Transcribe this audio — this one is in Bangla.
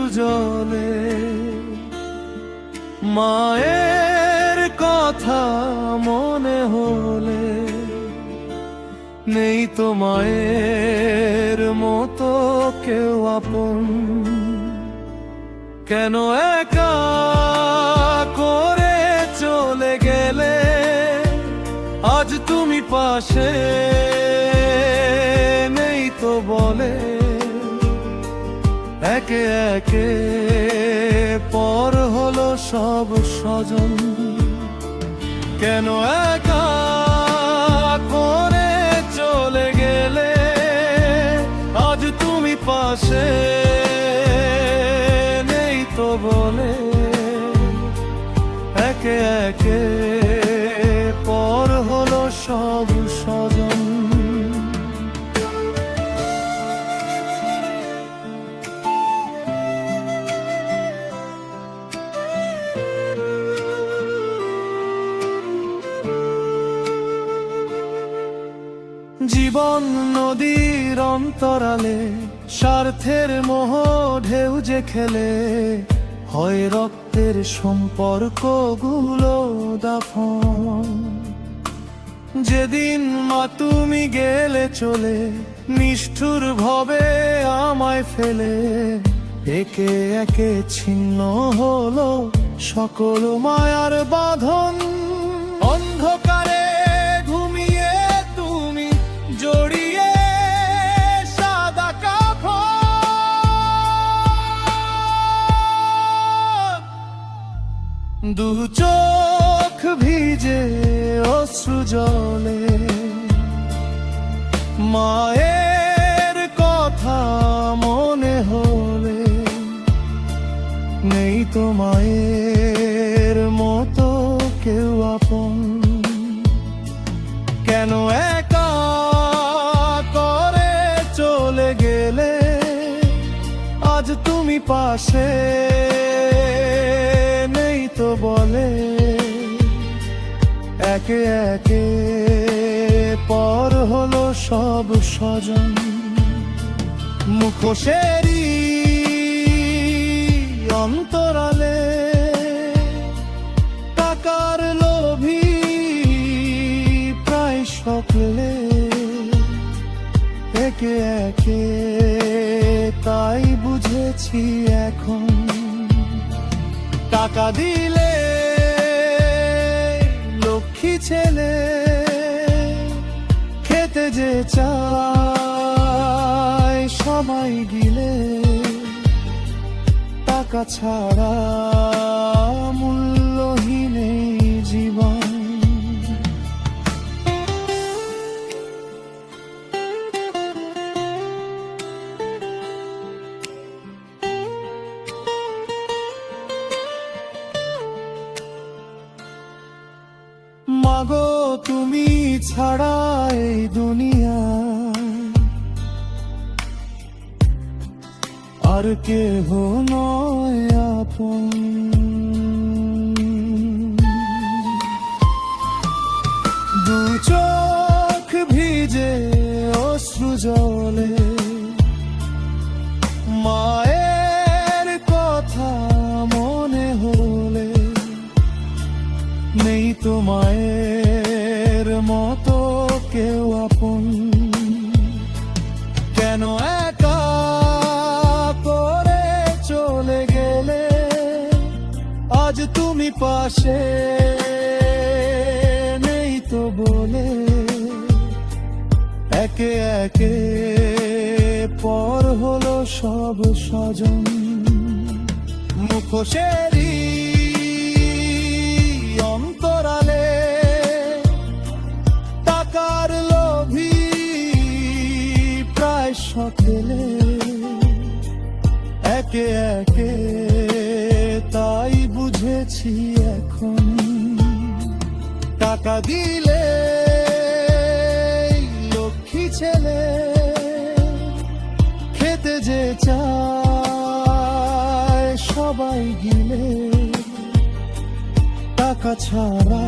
অশ্রু জলে। মায়ের কথা মনে হলে নেই তো মায়ের মতো কেউ আপন। কেন একা করে চলে গেলে, আজ তুমি পাশে নেই তো বলে। একে একে পর হলো সব স্বজন। কেন একা করে চলে গেলে, আজ তুমি পাশে নেই তো বলে। একে একে পর হলো সব স্বজন। জীবন নদীর অন্তরালে, স্বার্থের মোহ ঢেউ যে খেলে, হয় রক্তের সম্পর্কগুলো দাফন। যেদিন মা তুমি গেলে চলে, নিষ্ঠুর ভাবে আমায় ফেলে, একে একে ছিন্ন হলো সকল মায়ার বাঁধন। অন্ধকারে ঘুমিয়ে তুমি জড়িয়ে সাদা কাফন। দু চোখ ভিজে অশ্রু জলে। মায়ের কথা মনে হলে নেই তো মায়ের মতো কেউ আপন। কেন একা করে চলে গেলে, আজ তুমি পাশে নেই তো বলে। একে একে পর হলো সব স্বজন। মুখোশেরই অন্তরালে, টাকার লোভী প্রায় সকলে। একে একে তাই বুঝেছি এখন, টাকা দিলে লক্ষ্মী ছেলে, খেতে যে চায় সবাই গিলে। টাকা ছাড়া মূল্যহীন এই জীবন। মাগো তুমি ছাড়া এই দুনিয়া আর কেহ নয় আপন। দু চোখ ভিজে অশ্রু জলে। মায়ের কথা মনে হলে নেই তো মায়ের মতো কেউ আপন। কেন একা করে চলে গেলে, আজ তুমি পাশে নেই তো বলে। একে একে পর হলো সব স্বজন। মুখোশেরই অন্তরালে, টাকার লোভী প্রায় সকলে। একে একে তাই বুঝেছি এখন, টাকা দিলে লক্ষ্মী ছেলে, খেতে যে চায় সবাই গিলে। টাকা ছাড়া